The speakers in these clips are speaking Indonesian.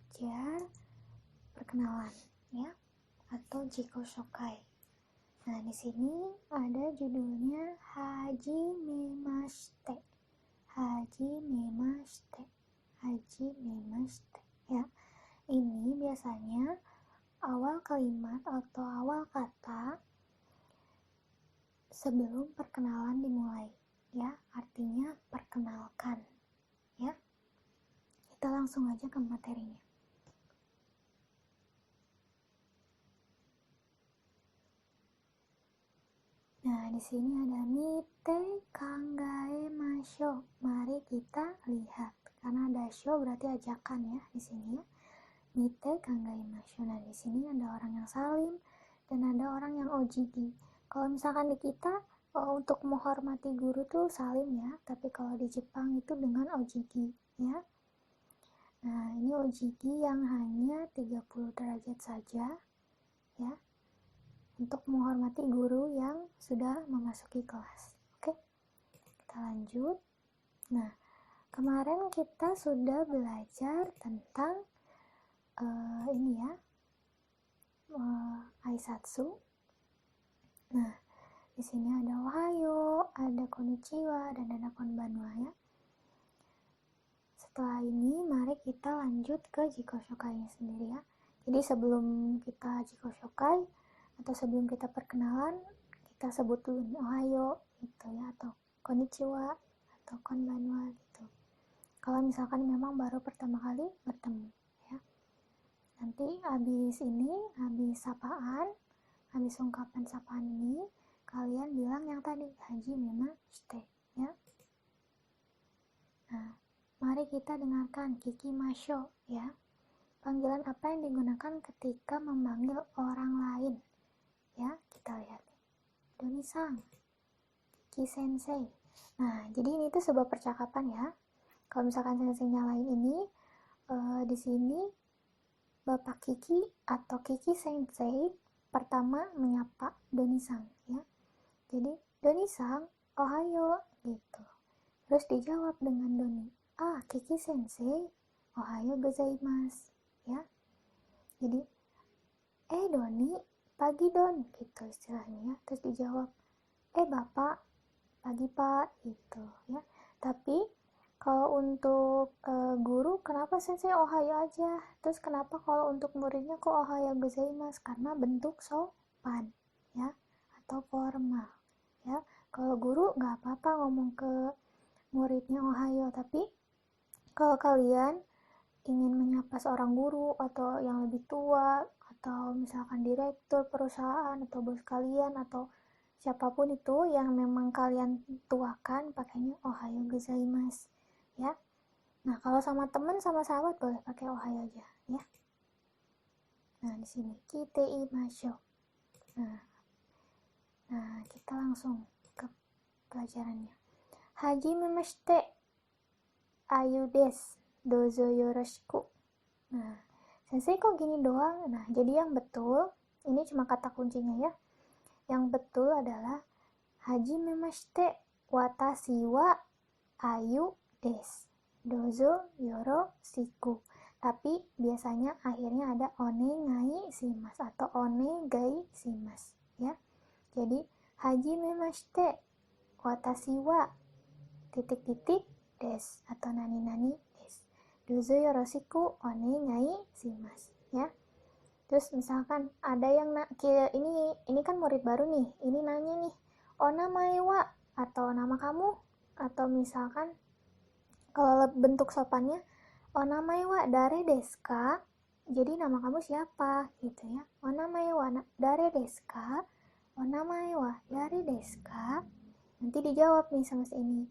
belajar perkenalan ya, atau Jikoshokai. Nah, di sini ada judulnya Hajimemashite. Hajimemashite. Hajimemashite ya. Ini biasanya awal kalimat atau awal kata sebelum perkenalan dimulai ya, artinya perkenalkan ya. Kita langsung aja ke materinya. Nah, di sini ada mite kangae masho. Mari kita lihat. Karena ada show berarti ajakan ya di sini ya. Mite kangae masho. Nah, di sini ada orang yang salim dan ada orang yang ojigi. Kalau misalkan di kita untuk menghormati guru tuh salim ya, tapi kalau di Jepang itu dengan ojigi ya. Nah, ini ojigi yang hanya 30 derajat saja ya, untuk menghormati guru yang sudah memasuki kelas. Oke, kita lanjut. Nah, kemarin kita sudah belajar tentang ini ya, aisatsu. Nah, di sini ada ohayo, ada konnichiwa, dan ada konbanwa ya. Setelah ini, mari kita lanjut ke Jikoshokai-nya sendiri ya. Jadi sebelum kita Jikoshokai atau sebelum kita perkenalan, kita sebut dulu nih ohayo gitu ya, atau konnichiwa atau konbanwa gitu. Kalau misalkan memang baru pertama kali bertemu ya. Nanti habis sapaan, habis ungkapan sapaan ini, kalian bilang yang tadi hajimemashite ya. Nah, mari kita dengarkan kikimasho ya. Panggilan apa yang digunakan ketika memanggil orang lain? Ya, kita lihat. Doni-san, Kiki-sensei. Nah, jadi ini tuh sebuah percakapan ya. Kalau misalkan sensei nyalain ini, di sini Bapak Kiki atau Kiki-sensei pertama menyapa Doni-san ya. Jadi, Doni-san, ohayo gitu. Terus dijawab dengan Doni. Kiki-sensei, ohayo gozaimasu ya. Jadi, Doni, pagi Don gitu istilahnya ya. Terus dijawab, Bapak, pagi Pak gitu ya. Tapi kalau untuk guru, kenapa sensei ohayo aja? Terus kenapa kalau untuk muridnya kok ohayo gozaimasu? Karena bentuk sopan ya, atau formal ya. Kalau guru nggak apa-apa ngomong ke muridnya ohayo, tapi kalau kalian ingin menyapa seorang guru atau yang lebih tua, atau misalkan direktur perusahaan atau bos kalian atau siapapun itu yang memang kalian tuakan, pakainya ohayo gozaimasu ya. Nah, kalau sama teman sama sahabat boleh pakai ohayo aja ya. Nah, di sini kitei masho. Nah, kita langsung ke pelajarannya. Hajimemashite, ayu desu, dozo yoroshiku. Nah, sensei kok gini doang? Nah, jadi yang betul, ini cuma kata kuncinya ya. Yang betul adalah hajimemashite, watashi wa ayu desu, dozo yoroshiku. Tapi biasanya akhirnya ada onegai shimasu atau onegai shimasu ya. Jadi hajimemashite, watashi wa titik-titik desu atau nani-nani desu, dozo yoroshiku onegai shimasu ya. Terus misalkan ada yang ini kan murid baru nih, ini nanya nih, onamae wa, atau nama kamu, atau misalkan kalau bentuk sopannya onamae wa dare desu ka, jadi nama kamu siapa gitu ya. Onamae wa dare desu ka, onamae wa dare desu ka. Nanti dijawab nih sama si ini,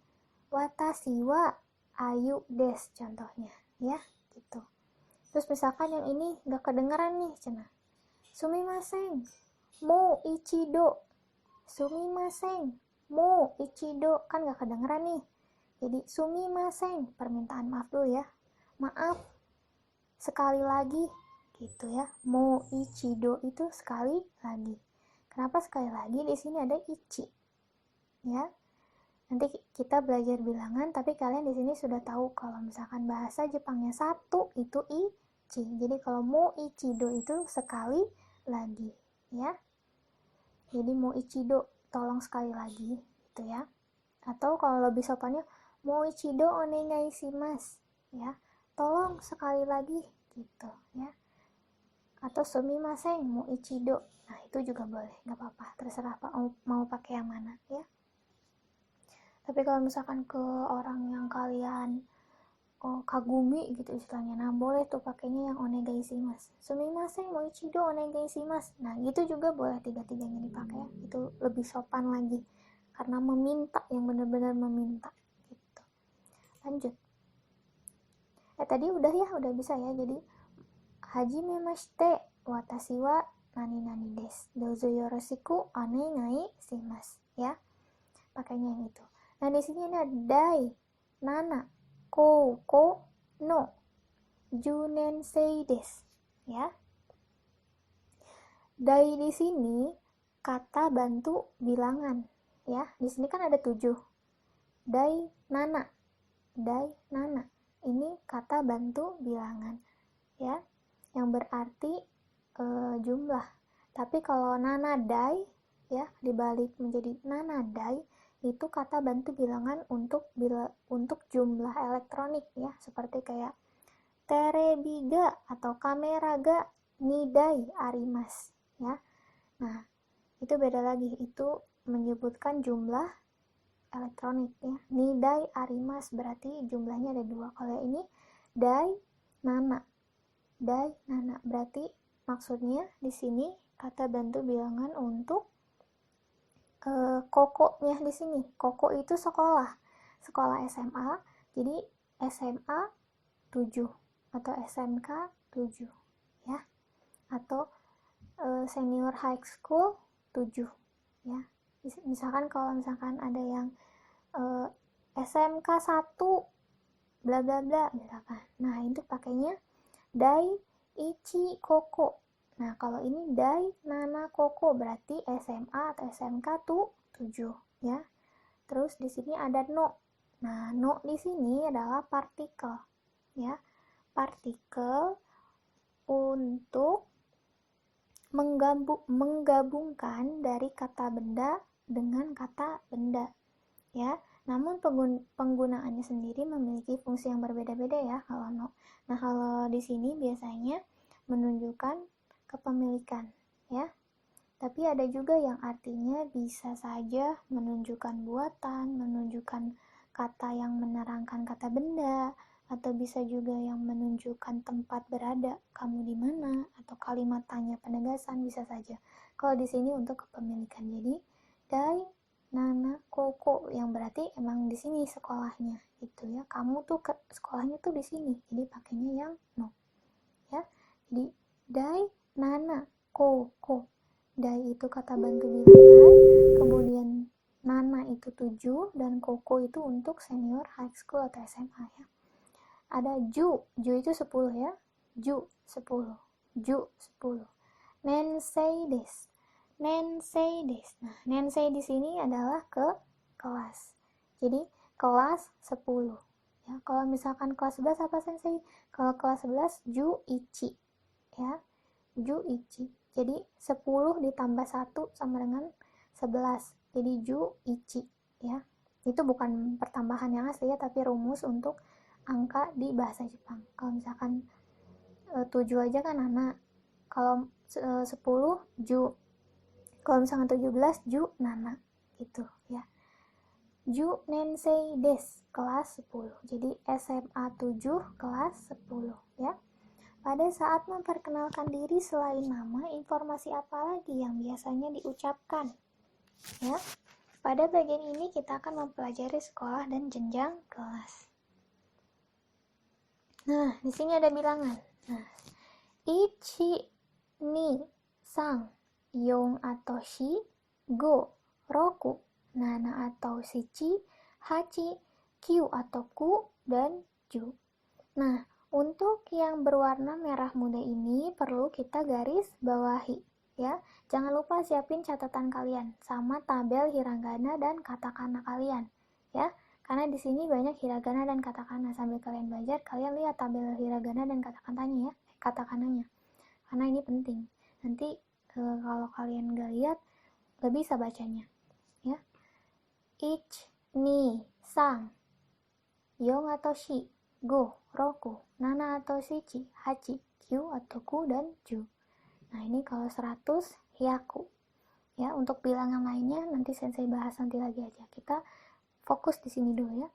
watashi wa ayu desu contohnya ya gitu. Terus misalkan yang ini gak kedengeran nih, cina sumimasen, mo ichido. Sumimasen, mo ichido, kan gak kedengeran nih. Jadi sumimasen, permintaan maaf dulu ya. Maaf, sekali lagi gitu ya. Mo ichido itu sekali lagi. Kenapa sekali lagi? Di sini ada ichi. Ya. Nanti kita belajar bilangan, tapi kalian di sini sudah tahu kalau misalkan bahasa Jepangnya satu itu ichi. Jadi kalau mo ichido itu sekali lagi, ya. Jadi mo ichido, tolong sekali lagi, gitu ya. Atau kalau lebih sopannya, mo ichido onegai shimasu, ya. Tolong sekali lagi, gitu, ya. Atau sumimasen mo ichido. Nah, itu juga boleh, nggak apa-apa. Terserah Pak mau pakai yang mana, ya. Tapi kalau misalkan ke orang yang kalian kagumi gitu istilahnya, nah boleh tuh pakainya yang onegai shimasu. Sumimasen mo ichido onegai shimasu. Nah, gitu juga boleh tiga-tiganya dipakai ya. Itu lebih sopan lagi. Karena meminta, yang benar-benar meminta gitu. Lanjut. Tadi udah ya, udah bisa ya. Jadi hajimemashite watashi wa nani nani desu. Dozo yoroshiku onegai shimasu, ya. Pakainya yang itu. Nah, di sini ada dai, nana, kouko, no, junensei desu, ya. Dai di sini kata bantu bilangan, ya. Di sini kan ada 7. Dai, nana. Dai, nana. Ini kata bantu bilangan, ya. Yang berarti jumlah. Tapi kalau nana dai, ya, dibalik menjadi nana dai, itu kata bantu bilangan untuk jumlah elektronik, ya, seperti kayak terebi ga atau kamera ga nidai arimasu, ya. Nah, itu beda lagi, itu menyebutkan jumlah elektronik, ya. Nidai arimasu berarti jumlahnya ada 2. Kalau ini dai nana berarti maksudnya di sini kata bantu bilangan untuk kokonya di sini. Koko itu sekolah SMA, jadi SMA 7 atau SMK 7, ya. Atau senior high school 7, ya. Misalkan kalau misalkan ada yang SMK 1 bla bla bla misalkan. Nah, itu pakainya dai ichi koko. Nah, kalau ini dai nana koko berarti SMA atau SMK tuh 7, ya. Terus di sini ada no. Nah, no di sini adalah partikel, ya. Partikel untuk menggabungkan dari kata benda dengan kata benda, ya. Namun penggunaannya sendiri memiliki fungsi yang berbeda-beda, ya, kalau no. Nah, kalau di sini biasanya menunjukkan kepemilikan, ya. Tapi ada juga yang artinya bisa saja menunjukkan buatan, menunjukkan kata yang menerangkan kata benda, atau bisa juga yang menunjukkan tempat berada kamu di mana, atau kalimat tanya penegasan bisa saja. Kalau di sini untuk kepemilikan, jadi dai nana koko yang berarti emang di sini sekolahnya gitu, ya. Kamu tuh sekolahnya tuh di sini, jadi pakainya yang no, ya. Jadi dai nana koko. Dai itu kata bantu bilangan, kemudian nana itu 7 dan koko itu untuk senior high school atau SMA, ya. Ada ju itu 10, ya. Ju 10. Nensei desu. Nah, nensei di sini adalah ke kelas. Jadi kelas 10. Ya, kalau misalkan kelas 11 apa sensei? Kalau kelas 11 ju ichi, ya. Ju ichi. Jadi 10 ditambah 1 sama dengan 11. Jadi ju ichi, ya. Itu bukan pertambahan yang asli, ya, tapi rumus untuk angka di bahasa Jepang. Kalau misalkan 7 aja kan nana. Kalau 10 ju. Kalau misalkan 17 ju nana gitu, ya. Ju nensei desu, kelas 10. Jadi SMA 7 kelas 10, ya. Pada saat memperkenalkan diri selain nama, informasi apa lagi yang biasanya diucapkan, ya. Pada bagian ini kita akan mempelajari sekolah dan jenjang kelas. Nah, di sini ada bilangan. Nah, ichi, ni, sang, yong atau shi, go, roku, nana atau shichi, hachi, kyu atau ku, dan ju. Nah, untuk yang berwarna merah muda ini perlu kita garis bawahi, ya. Jangan lupa siapin catatan kalian sama tabel hiragana dan katakana kalian, ya. Karena di sini banyak hiragana dan katakana. Sambil kalian belajar, kalian lihat tabel hiragana dan katakananya, ya. katakananya, karena ini penting. Nanti kalau kalian gak lihat gak bisa bacanya ya. Ich, ni, sang, yong atau shi, go, roku, nana atau shichi, hachi, kyu atau ku, dan ju. Nah ini kalau 100 hyaku ya. Untuk bilangan lainnya nanti sensei bahas nanti lagi aja, kita fokus di sini dulu ya.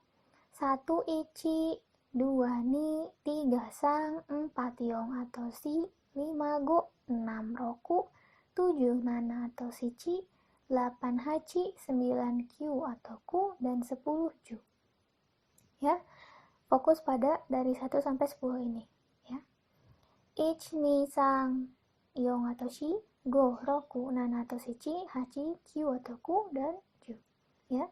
1 ichi, 2 ni, 3 sang, 4 yong atau shi, 5 go, 6 roku, 7 nana atau shichi, 8 hachi, 9 kyu atau ku, dan 10 ju ya. Fokus pada dari 1 sampai 10 ini ya. Ich, ni, sang, yong atau shi, go, roku, nana atau shichi, hachi, kyu atau ku, dan ju ya.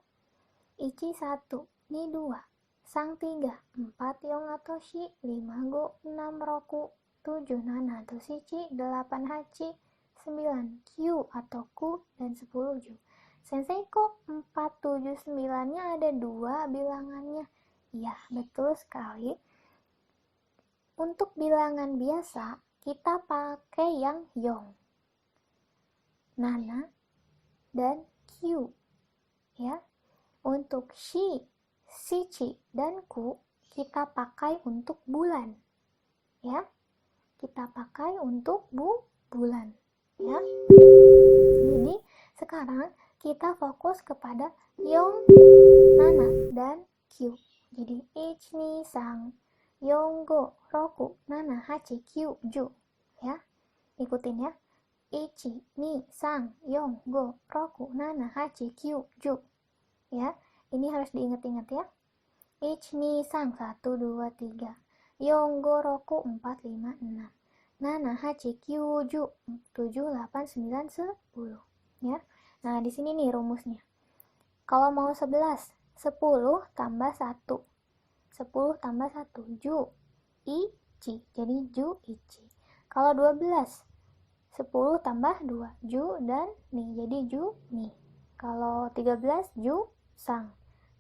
Ichi 1, ni 2, sang 3, 4 yong atau shi, 5 go, 6 roku, 7 nana atau shichi, 8 hachi, 9 kyu atau ku, dan 10 ju. Sensei kok 4, 7, 9 nya ada 2 bilangannya? Ya betul sekali. Untuk bilangan biasa kita pakai yang yong, nana, dan kyu ya. Untuk shi, shichi, dan ku kita pakai untuk bulan ya. Kita pakai untuk bulan ya. Jadi sekarang kita fokus kepada yong, nana, dan kyu. Jadi ich, ni, sang, yong, go, roku, nana, hachi, kyu, ju ya. Ikutin ya. Ichi, ni, sang, yong, go, roku, nana, hachi, kyu, ju ya. Ini harus diingat-ingat ya. Ich, ni, sang, 1, 2, 3, yong, go, roku, 4, 5, 6, nana, hachi, kyu, ju, 7, 8, 9, 10 ya. Nah di sini nih rumusnya. Kalau mau 11, 10 tambah 1, 10 tambah 1, ju, ichi, jadi ju, ichi. Kalau 12, 10 tambah 2, ju, dan ni, jadi ju, ni. Kalau 13, ju, sang,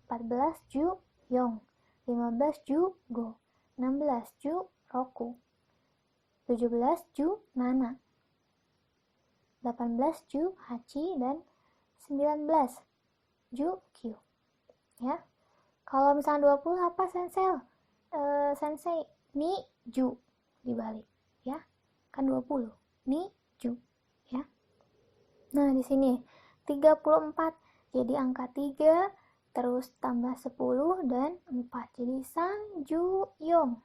14 ju, yong, 15 ju, go, 16 ju, roku, 17 ju, nana, 18 ju, hachi, dan 19 ju, kyu ya. Kalau misalnya 20 apa sensei? Ni, ju dibalik ya. Kan 20, ni, ju ya. Nah di sini 34, jadi angka 3 terus tambah 10 dan 4, jadi sang, ju, yong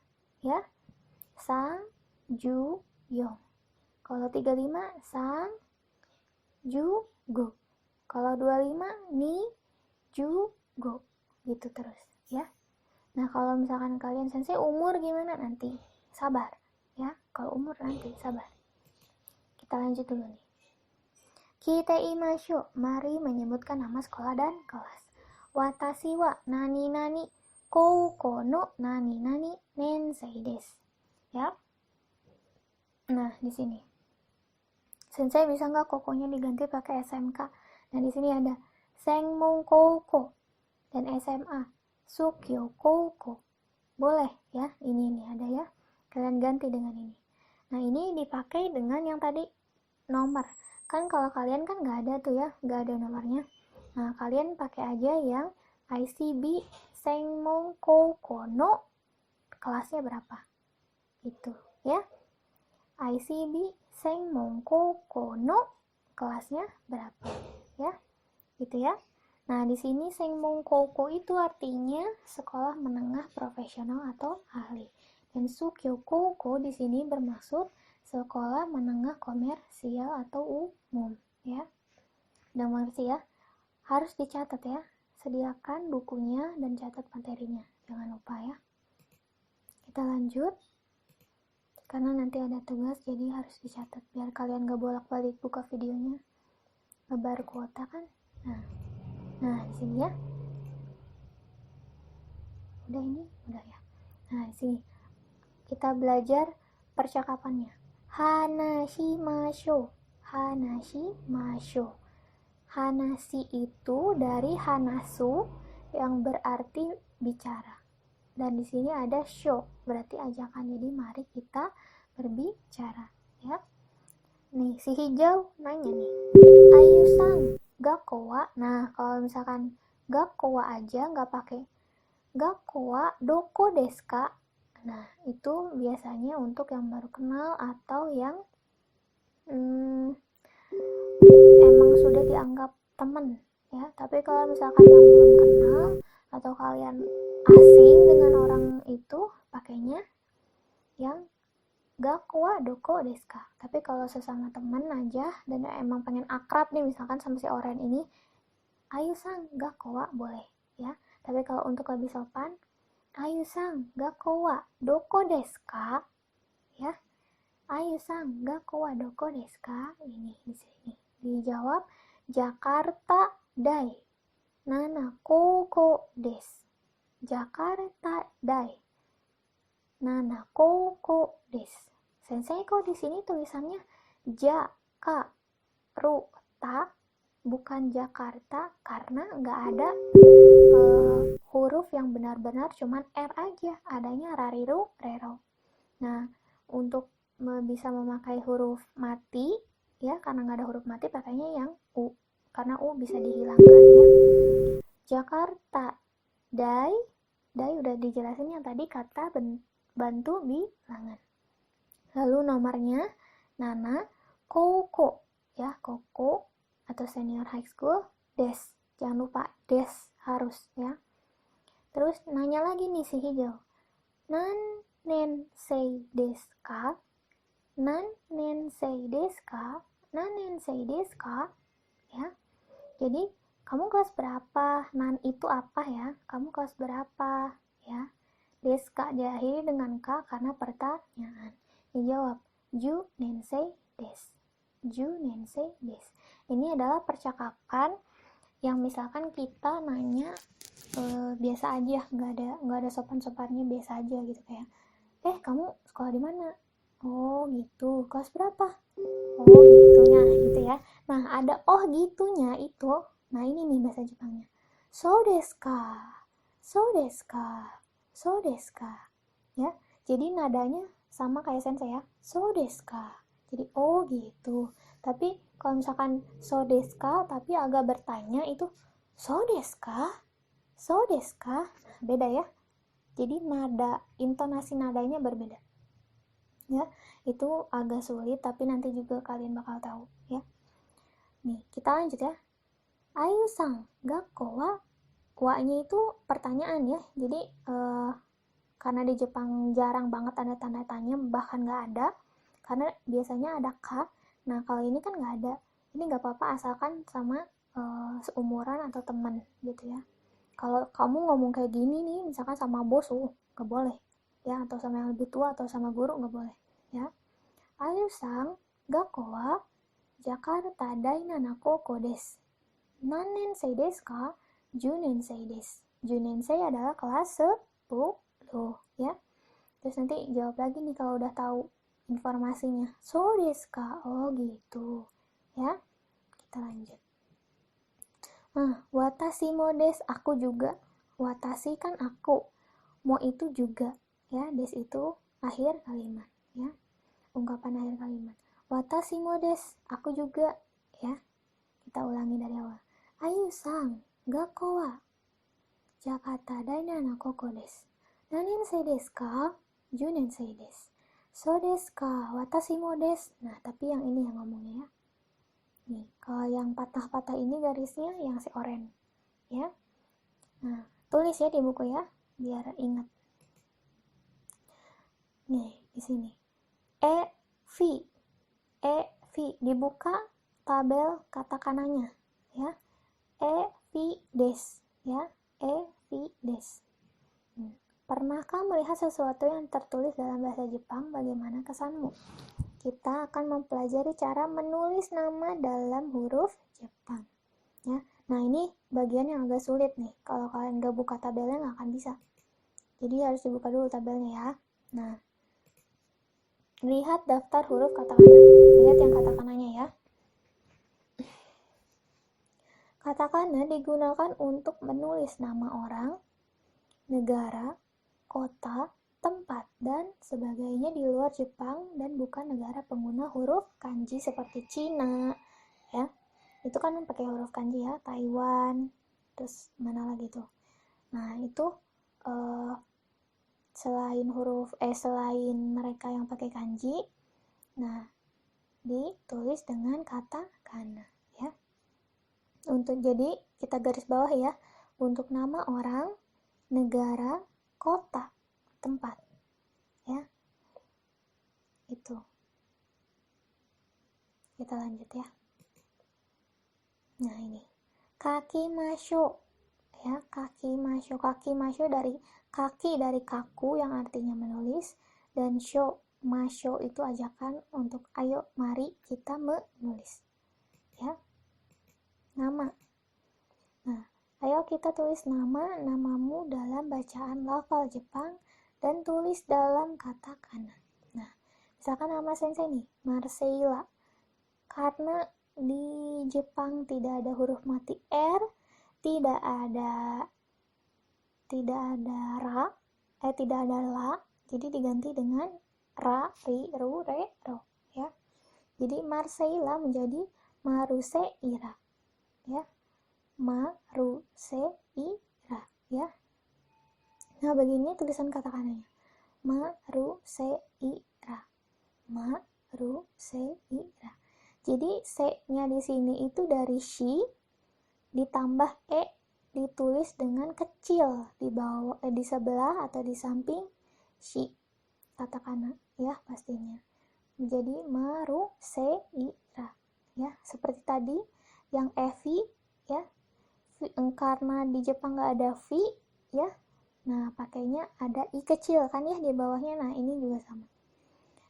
ya. Sang, ju, yong. Kalau 35 sang, ju, go. Kalau 25 ni, ju, go. Gitu terus ya. Nah kalau misalkan kalian sensei umur gimana nanti? Sabar ya. Kalau umur nanti sabar. Kita lanjut dulu nih. Kita imasyo, mari menyebutkan nama sekolah dan kelas. Watashi wa nani nani, koukou no nani nani nensei desu. Ya. Nah di sini sensei bisa nggak kokonya diganti pakai SMK? Nah di sini ada Senmon Koukou dan SMA Sukyo Koukou. Boleh ya, ini nih ada ya. Kalian ganti dengan ini. Nah ini dipakai dengan yang tadi nomor. Kan kalau kalian kan nggak ada tuh ya, nggak ada nomornya. Nah kalian pakai aja yang ICB Senmon Koukou no kelasnya berapa? Itu ya. ICB Senmon Koukou no kelasnya berapa ya, gitu ya. Nah di sini Senmon Koukou itu artinya sekolah menengah profesional atau ahli, dan Sukyo Koukou di sini bermaksud sekolah menengah komersial atau umum ya. Udah mengerti ya? Harus dicatat ya, sediakan bukunya dan catat materinya, jangan lupa ya. Kita lanjut. Karena nanti ada tugas, jadi harus dicatat biar kalian gak bolak-balik buka videonya, ngebar kuota kan. Nah di sini ya. Udah ini, udah ya. Nah di sini kita belajar percakapannya. Hanashimashou, hanashimashou. Hanashi itu dari hanasu yang berarti bicara. Dan di sini ada show, berarti ajakan. Jadi mari kita berbicara, ya. Nih, si hijau nanya nih, Ayu sang gakowa. Nah, kalau misalkan gakowa aja nggak pakai gakowa doko desu ka. Nah, itu biasanya untuk yang baru kenal atau yang emang sudah dianggap temen, ya. Tapi kalau misalkan yang belum kenal atau kalian asing dengan orang itu, pakainya yang gakowa doko desu ka. Tapi kalau sesama temen aja dan emang pengen akrab nih, misalkan sama si Oren ini, Ayu sang gakowa boleh, ya. Tapi kalau untuk lebih sopan, Ayu sang gakowa doko desu ka, ya. Ayu sang gakowa doko desu ka. Ini di sini dijawab Jakarta Dai Nana Koko desu. Jakarta Dai Nana Koko desu. Sensei kok di sini tulisannya Jakarta bukan Jakarta karena nggak ada huruf yang benar-benar cuman R aja, adanya rariru, rero. Nah, untuk bisa memakai huruf mati, ya, karena nggak ada huruf mati, pakainya yang U, karena U bisa dihilangkan, ya. Jakarta Dai udah dijelasin yang tadi kata bantu bilangan. Lalu nomornya Nana Koko, ya, Koko atau senior high school, des, jangan lupa des harus, ya. Terus nanya lagi nih si hijau, nan nen sei desu ka, nan nen sei desu ka, nan nen sei desu ka, ya. Jadi kamu kelas berapa? Nan itu apa, ya? Kamu kelas berapa, ya? Desu ka diakhiri dengan ka karena pertanyaan. Dijawab ju nen sei desu. Ju nen sei desu. Ini adalah percakapan yang misalkan kita nanya biasa aja, nggak ada sopan-sopannya, biasa aja gitu, kayak kamu sekolah di mana? Oh gitu. Kelas berapa? Oh gitunya gitu, ya. Nah, ada oh gitunya itu. Nah, ini nih bahasa Jepangnya. So desu ka. So desu ka. So desu ka. Ya. Jadi nadanya sama kayak sensei, ya. So desu ka. Jadi oh gitu. Tapi kalau misalkan so desu ka tapi agak bertanya, itu so desu ka? So desu ka? Beda, ya. Jadi nada, intonasi nadanya berbeda, ya. Itu agak sulit tapi nanti juga kalian bakal tahu, ya. Nih, kita lanjut, ya. Ayu sang gakko wa nya itu pertanyaan, ya. Jadi karena di Jepang jarang banget ada tanda tanya, bahkan nggak ada, karena biasanya ada ka. Nah, kalau ini kan nggak ada. Ini nggak apa-apa asalkan sama seumuran atau teman gitu, ya. Kalau kamu ngomong kayak gini nih, misalkan sama bos, nggak boleh, ya, atau sama yang lebih tua atau sama guru, nggak boleh, ya. Ayu sang gakko wa Jakarta Dai Nanako Kodes. Nanen sei desu ka? Junen sei desu. Junen sei adalah kelas 10, ya. Terus nanti jawab lagi nih kalau udah tahu informasinya. So desu ka? Oh gitu, ya. Kita lanjut. Watashi mo desu, aku juga. Watashi kan aku, mo itu juga, ya. Des itu akhir kalimat, ya. Ungkapan akhir kalimat. Watashi mo desu, aku juga, ya. Kita ulangi dari awal. Ayu sang gakko wa Jakarta Dai Nanako desu. Nanen sei desu ka? Junen sei desu. So desu ka? Watashi mo desu. Nah, tapi yang ini yang ngomongnya, ya. Nih, kalau yang patah-patah ini garisnya yang si oren, ya. Nah, tulis ya di buku, ya, biar ingat. Nih, di sini. V dibuka tabel katakananya, ya. V des, ya. V des. Pernahkah melihat sesuatu yang tertulis dalam bahasa Jepang? Bagaimana kesanmu? Kita akan mempelajari cara menulis nama dalam huruf Jepang, ya. Nah, ini bagian yang agak sulit nih. Kalau kalian gak buka tabelnya nggak akan bisa. Jadi harus dibuka dulu tabelnya, ya. Nah, lihat daftar huruf katakana. Lihat yang katakananya, ya. Katakana digunakan untuk menulis nama orang, negara, kota, tempat, dan sebagainya di luar Jepang dan bukan negara pengguna huruf kanji seperti Cina, ya. Itu kan pakai huruf kanji ya, Taiwan, terus mana lagi tuh. Nah, itu selain mereka yang pakai kanji, nah ditulis dengan katakana, ya. Jadi kita garis bawah ya, untuk nama orang, negara, kota, tempat, ya. Itu. Kita lanjut ya. Nah, ini kakimasho, ya. Kakimasho dari kaki, dari kaku yang artinya menulis, dan masho itu ajakan untuk ayo mari kita menulis, ya. Nama. Nah, ayo kita tulis namamu dalam bacaan lafal Jepang dan tulis dalam katakana. Nah, misalkan nama sensei nih, Marseilla. Karena di Jepang tidak ada huruf mati R, tidak ada la, jadi diganti dengan ra, ri, ru, re, ro, ya. Jadi Marseilla menjadi Maruseira, ya. Maruseira, ya. Nah, begini tulisan katakannya. Maruseira. Maruseira. Jadi C-nya di sini itu dari shi ditambah e, ditulis dengan kecil di bawah, di sebelah atau di samping shi, katakana, ya, pastinya. Jadi Maruseira, ya, seperti tadi yang evi, ya, karena di Jepang nggak ada v, ya, nah pakainya ada i kecil kan ya di bawahnya. Nah, ini juga sama.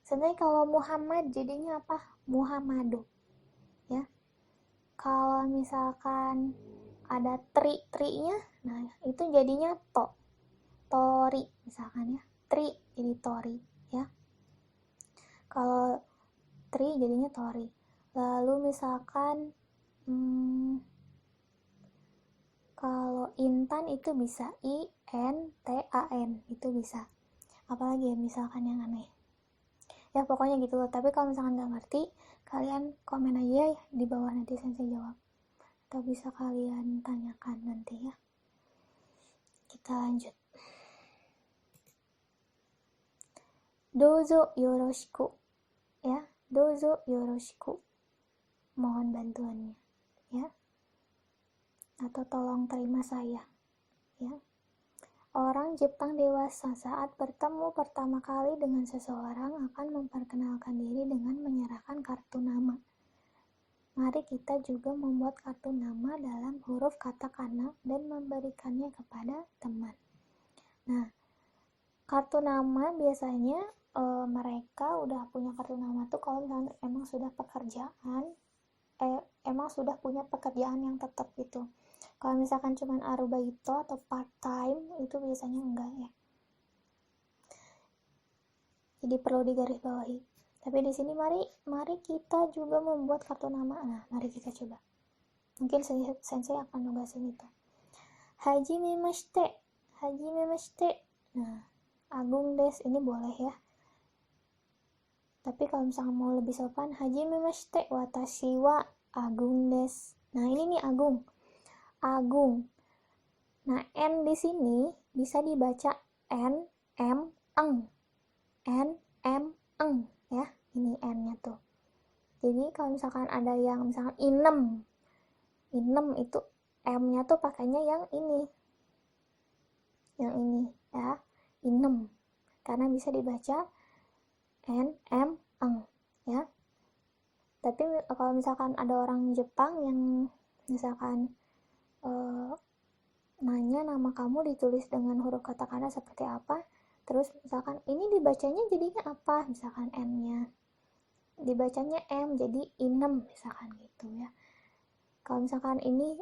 Sebenarnya kalau Muhammad jadinya apa? Muhammadu, ya. Kalau misalkan ada tri-nya, nah itu jadinya tori misalkan ya. Tri jadi tori, ya. Kalau tri jadinya tori. Lalu misalkan kalau intan itu bisa INTAN, itu bisa. Apalagi ya misalkan yang aneh. Ya pokoknya gitu loh. Tapi kalau misalkan nggak ngerti, kalian komen aja ya di bawah, nanti sensei jawab. Atau bisa kalian tanyakan nanti ya. Kita lanjut. Dozo yoroshiku, ya. Dozo yoroshiku, mohon bantuannya, ya. Atau tolong terima saya, ya. Orang Jepang dewasa saat bertemu pertama kali dengan seseorang akan memperkenalkan diri dengan menyerahkan kartu nama. Mari kita juga membuat kartu nama dalam huruf katakana dan memberikannya kepada teman. Nah, kartu nama biasanya mereka udah punya kartu nama tuh kalau misalnya emang sudah punya pekerjaan yang tetap gitu. Kalau misalkan cuman arubaito atau part time itu biasanya enggak, ya. Jadi perlu digarisbawahi. Tapi di sini mari kita juga membuat kartu nama. Nah, mari kita coba. Mungkin sensei akan nugasin itu. Hajimemashite. Nah, Agung des, ini boleh ya. Tapi kalau misalkan mau lebih sopan, hajimemashite watashi wa Agung des. Nah, ini nih Agung. Nah, N di sini bisa dibaca N, M, eng. N, M, eng, ya. Ini N-nya tuh. Jadi kalau misalkan ada yang misalkan inem itu M-nya tuh pakainya yang ini. Yang ini, ya. Inem. Karena bisa dibaca N, M, eng, ya. Tapi kalau misalkan ada orang Jepang yang misalkan nanya nama kamu ditulis dengan huruf katakana seperti apa, terus misalkan ini dibacanya jadinya apa, misalkan N-nya dibacanya M jadi inem misalkan gitu, ya. Kalau misalkan ini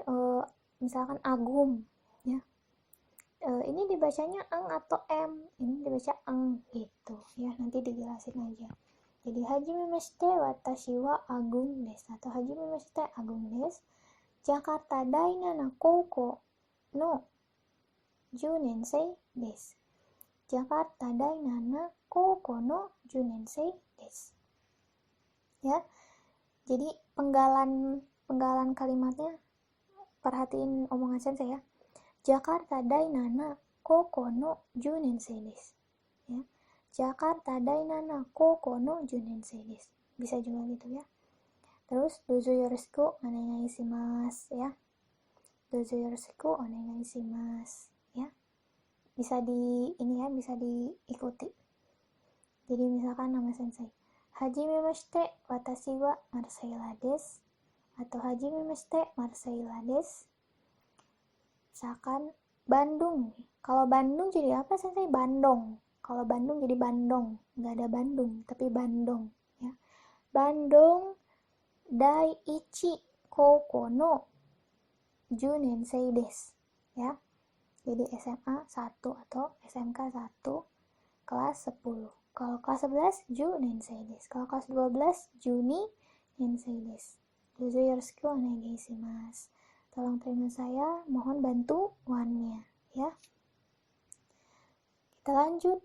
misalkan Agung, ya, ini dibacanya eng atau M, ini dibaca eng gitu, ya. Nanti dijelasin aja. Jadi hajimemashite watashi wa Agung des atau hajimemashite Agung des, Jakarta Dainana Kouko no 10 nensei desu. Jakarta dai nana koko no junensei desu. Ya, jadi penggalan kalimatnya, perhatiin omongan sensei ya. Jakarta dai nana koko no junensei desu. Ya, Jakarta dai nana koko no junensei desu. Bisa juga gitu ya. Terus dozo yoroshiku onegai shimasu ya. Dozo yoroshiku onegai shimasu ya. Bisa bisa diikuti. Jadi misalkan nama sensei, hajimemashite watashi wa Marcella desu, atau hajimemashite Marcella desu. Misalkan Bandung. Kalau Bandung jadi apa sensei? Bandung. Kalau Bandung jadi Bandung. Nggak ada Bandung, tapi Bandung ya. Bandung Daiichi Koko no Junensei desu ya. Jadi SMA 1 atau SMK 1 kelas 10. Kalau kelas 11 Junensei desu. Kalau kelas 12 Juni Nensei desu. Dozo yoroshiku onegai shimasu. Tolong terima saya, mohon bantuannya ya. Kita lanjut.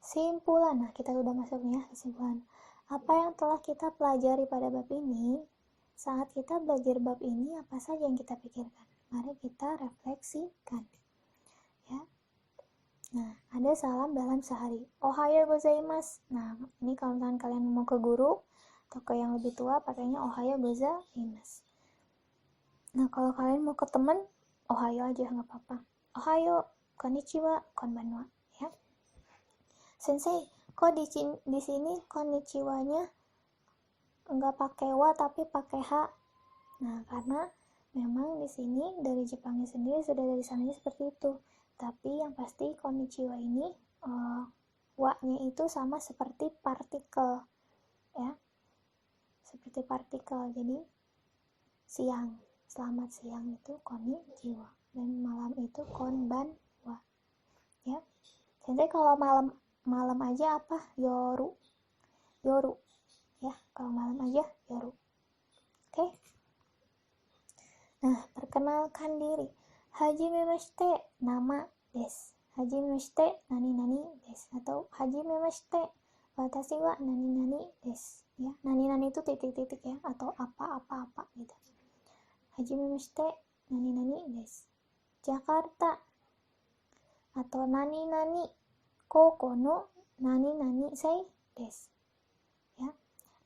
Simpulan. Nah, kita udah masuk nih ya, kesimpulan. Apa yang telah kita pelajari pada bab ini? Saat kita belajar bab ini, apa saja yang kita pikirkan? Mari kita refleksikan. Ya. Nah, ada salam dalam sehari. Ohayo gozaimasu. Nah, ini kalau kalian mau ke guru atau ke yang lebih tua, pakainya ohayo gozaimasu. Nah, kalau kalian mau ke teman, ohayo aja, nggak apa-apa. Ohayo, konnichiwa, konbanwa. Ya. Sensei, kok di sini konnichiwa-nya nggak pakai wa tapi pakai h? Nah, karena memang di sini dari Jepangnya sendiri sudah dari sananya seperti itu. Tapi yang pasti konnichiwa ini wa-nya itu sama seperti partikel ya. Seperti partikel. Jadi siang, selamat siang itu konnichiwa, dan malam itu konbanwa. Ya. Sensei kalau malam aja apa? Yoru ya, kalau malam aja yoru. Oke. Nah, perkenalkan diri. Hajimemashite nama desu. Hajimemashite nani desu, atau hajimemashite watashi wa nani desu ya. Nani itu titik-titik ya, atau apa gitu. Hajimemashite nani desu. Jakarta atau nani koko no nani sei desu ya.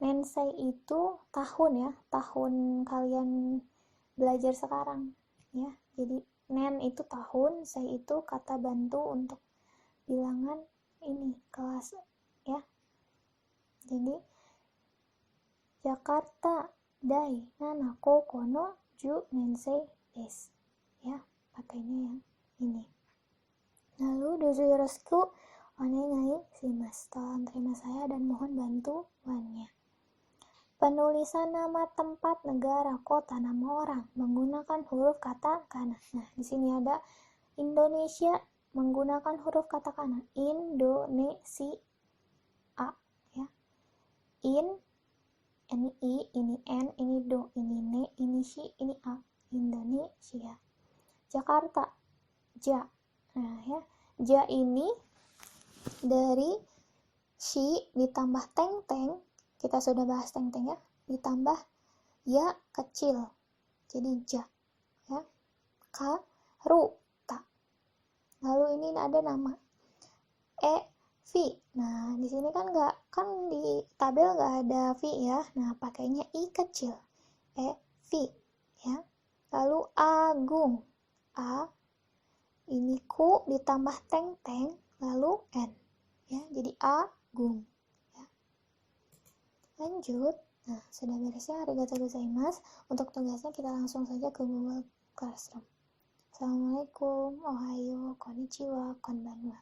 Nensei itu tahun ya, tahun kalian belajar sekarang ya. Jadi nen itu tahun, sei itu kata bantu untuk bilangan ini kelas ya. Jadi Jakarta dai nana koko no ju nensei desu ya, pakainya yang ini. Lalu dozo yoroshiku onegai shimasu. Tolong terima saya dan mohon bantuannya. Penulisan nama tempat, negara, kota, nama orang menggunakan huruf katakana. Nah, di sini ada Indonesia menggunakan huruf katakana. Indonesia ya. Ini i, ini n, ini do, ini ne, ini shi, ini a. Indonesia. Jakarta, ja. Nah, ya. Ja ini dari shi ditambah teng-teng. Kita sudah bahas teng-teng ya. Ditambah ya kecil. Jadi ja. Ya. Karuta. Lalu ini ada nama. Vi. Nah, di sini kan di tabel nggak ada vi ya. Nah, pakainya i kecil. Vi. Ya. Lalu agung. A. Ini ku ditambah teng-teng. Lalu n. Ya, jadi agung. Lanjut. Nah, sudah beres ya. Arigatou gozaimasu. Untuk tugasnya kita langsung saja ke Google Classroom. Assalamualaikum, ohayo, konnichiwa, konbanwa.